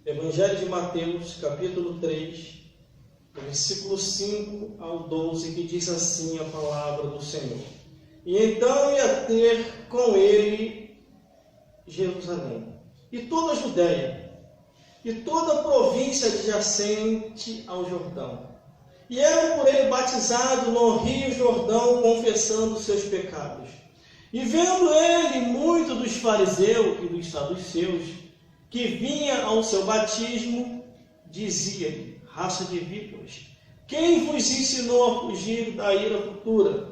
Evangelho de Mateus, capítulo 3, versículo 5 ao 12, que diz assim a palavra do Senhor. E então ia ter com ele Jerusalém, e toda a Judéia, e toda a província adjacente ao Jordão. E eram por ele batizados no rio Jordão, confessando seus pecados. E vendo ele muito dos fariseus e dos saduceus, que vinha ao seu batismo, dizia-lhe: raça de víboras, quem vos ensinou a fugir da ira futura?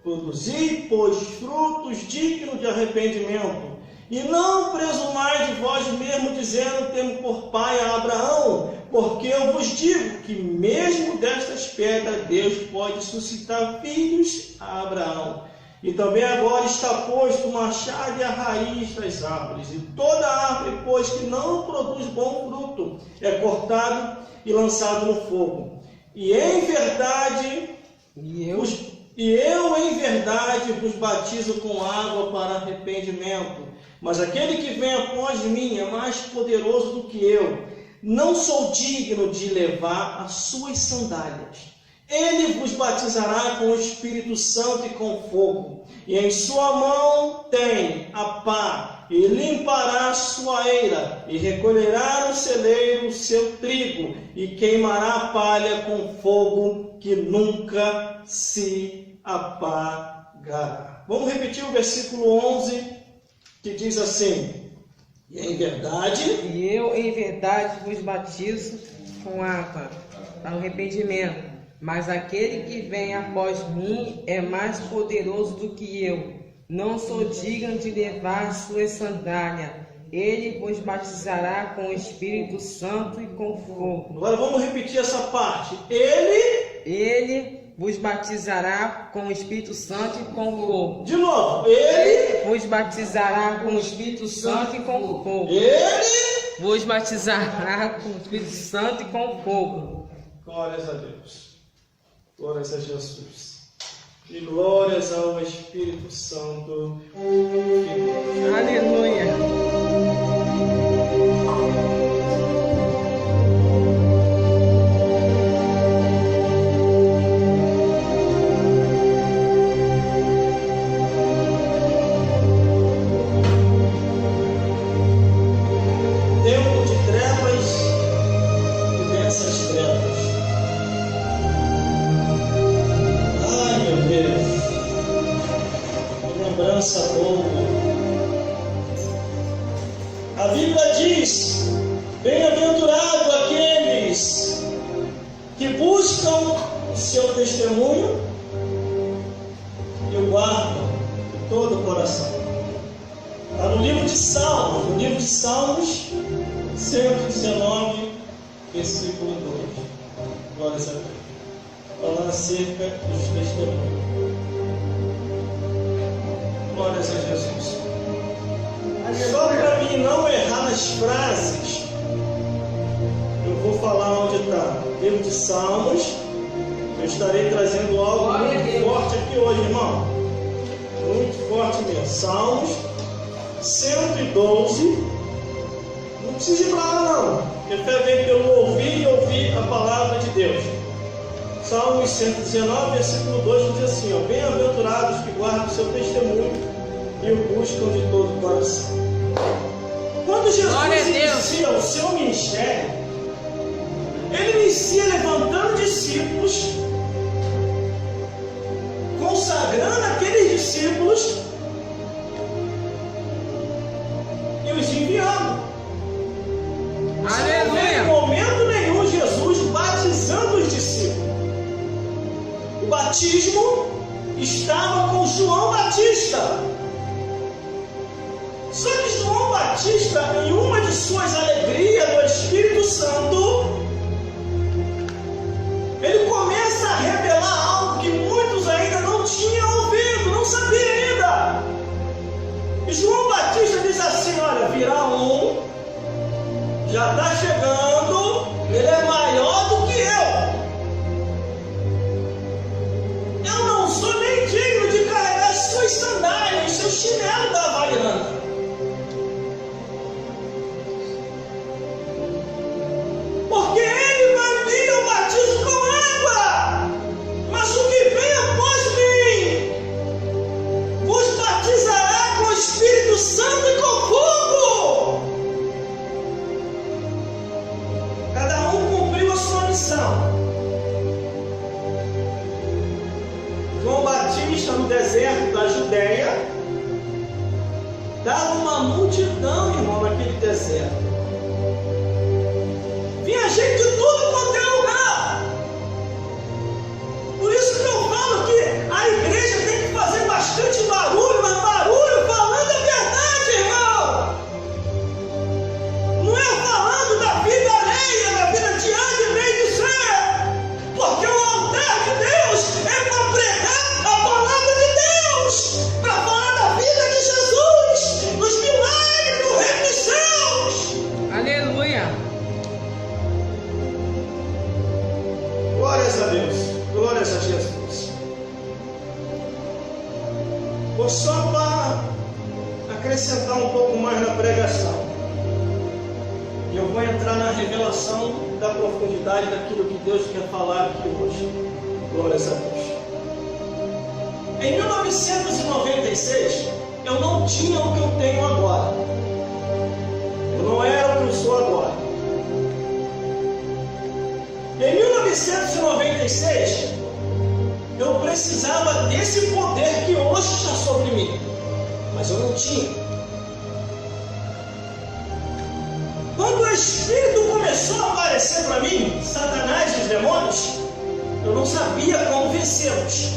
Produzi, pois, frutos dignos de arrependimento, e não presumais de vós mesmo, dizendo: temos por pai a Abraão, porque eu vos digo que mesmo destas pedras Deus pode suscitar filhos a Abraão. E também agora está posto o machado e a raiz das árvores, e toda árvore, pois, que não produz bom fruto, é cortado e lançado no fogo. E em verdade, eu em verdade vos batizo com água para arrependimento, mas aquele que vem após mim é mais poderoso do que eu, não sou digno de levar as suas sandálias. Ele vos batizará com o Espírito Santo e com fogo, e em sua mão tem a pá, e limpará a sua eira, e recolherá no celeiro o seu trigo, e queimará a palha com fogo que nunca se apagará. Vamos repetir o versículo 11, que diz assim: e em verdade, e eu em verdade vos batizo com água para o arrependimento, mas aquele que vem após mim é mais poderoso do que eu, não sou digno de levar suas sandálias. Ele vos batizará com o Espírito Santo e com fogo. Agora vamos repetir essa parte. Ele vos batizará com o Espírito Santo e com fogo. De novo. Ele vos batizará com o Espírito Santo e com fogo. Ele vos batizará com o Espírito Santo e com fogo. Glórias a Deus. Glórias a Jesus. E glórias ao Espírito Santo. Aleluia. Tempo de trevas e densas trevas. Ai, meu Deus, que lembrança boa. A Bíblia diz: bem-aventurado aqueles que buscam o seu testemunho e o guardam de todo o coração. Está no livro de Salmos, 119, versículo 2. Glórias a Deus. Falando acerca dos testemunhos. Glórias a Jesus. Só para mim não errar nas frases, eu vou falar onde está. Livro de Salmos. Eu estarei trazendo algo muito forte aqui hoje, irmão. Muito forte mesmo. Salmos 112. Não precisa ir para lá, não. Porque fé vem pelo ouvir e ouvir a palavra de Deus. Salmos 119, versículo 2 diz assim: ó, bem-aventurados que guardam o seu testemunho e o buscam de todo o coração. Quando Jesus inicia o seu ministério, ele inicia levantando discípulos, consagrando aqueles discípulos e os enviando. Aleluia! Não vê em momento nenhum Jesus batizando os discípulos. O batismo estava com João Batista. Só que João Batista, em uma de suas alegrias do Espírito Santo, ele começa a revelar algo que muitos ainda não tinham ouvido, não sabiam ainda. E João Batista diz assim: olha, virá um, já está chegando, ele é maior do que eu. Eu não sou nem digno de carregar suas sandálias, seu chinelo da Havaiana. multidão, irmão, naquele deserto. Vinha gente de tudo quanto é lugar. Por isso que eu falo que a igreja tem que fazer bastante barulho, mas barulho falando a verdade, irmão. Não é falando da vida alheia, da vida de A, de B e de C. Porque o altar de Deus é para pregar a palavra de Deus, para falar da vida de Jesus, dos milagres do reino dos céus. Aleluia. Glórias a Deus, glórias a Jesus. Vou só para acrescentar um pouco mais na pregação. E eu vou entrar na revelação da profundidade daquilo que Deus quer falar aqui hoje. Glórias a Deus. Em 1996, eu não tinha o que eu tenho agora. Eu não era o que eu sou agora. Em 1996, eu precisava desse poder que hoje está sobre mim, mas eu não tinha. Quando o Espírito começou a aparecer para mim, Satanás e os demônios, eu não sabia como vencê-los.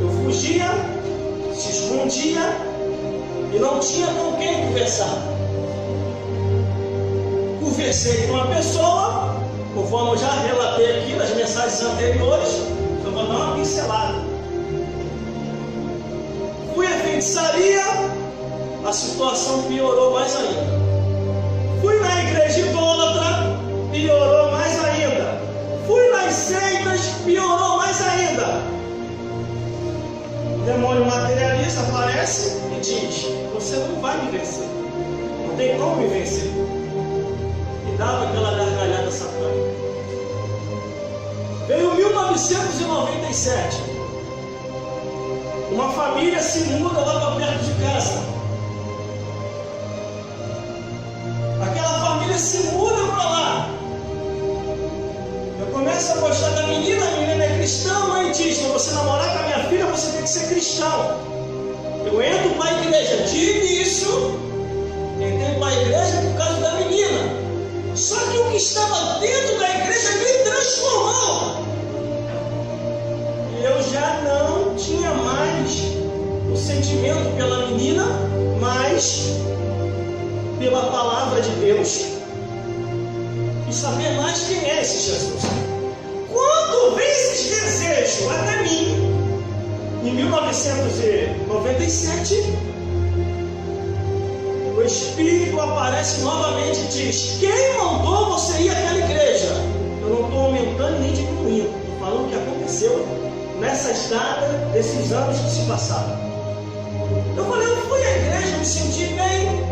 Eu fugia, se escondia e não tinha com quem conversar. Conversei com uma pessoa, conforme eu já relatei aqui nas mensagens anteriores, eu vou dar uma pincelada. Fui à feitiçaria, a situação piorou mais ainda. Fui na igreja idólatra, piorou mais ainda. Fui nas seitas, piorou mais ainda. O demônio materialista aparece e diz: você não vai me vencer, não tem como me vencer. E dava aquela gargalhada satânica. Veio 1997. Uma família se muda lá para perto de casa. Aquela família se muda para lá. Eu começo a gostar da menina, a menina é cristã, a mãe diz: para você namorar com a minha filha, você tem que ser cristão. Eu entro para a igreja. De início, entrei para a igreja por causa da menina. Só que o que estava dentro da igreja me transformou. E eu já não tinha mais o sentimento pela menina, mas pela palavra de Deus. E saber mais quem é esse Jesus. Quando vem esses desejos até mim, em 1997, o Espírito aparece novamente e diz: quem mandou você ir àquela igreja? Eu não estou aumentando nem diminuindo, estou falando o que aconteceu nessa estrada desses anos que se passaram. Eu falei: eu fui à igreja, me senti bem,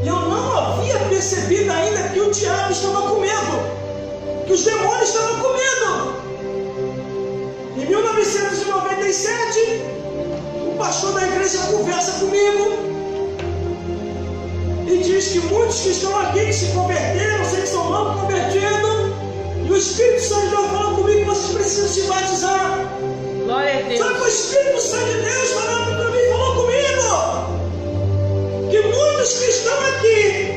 e eu não havia percebido ainda que o diabo estava com medo, que os demônios estavam com medo. Em 1997, o pastor da igreja conversa comigo e diz que muitos que estão aqui que se converteram, vocês que são novos convertidos, e o Espírito Santo de Deus falou comigo que vocês precisam se batizar. Glória a Deus. Só que o Espírito Santo de Deus falou para mim, falou comigo, que muitos que estão aqui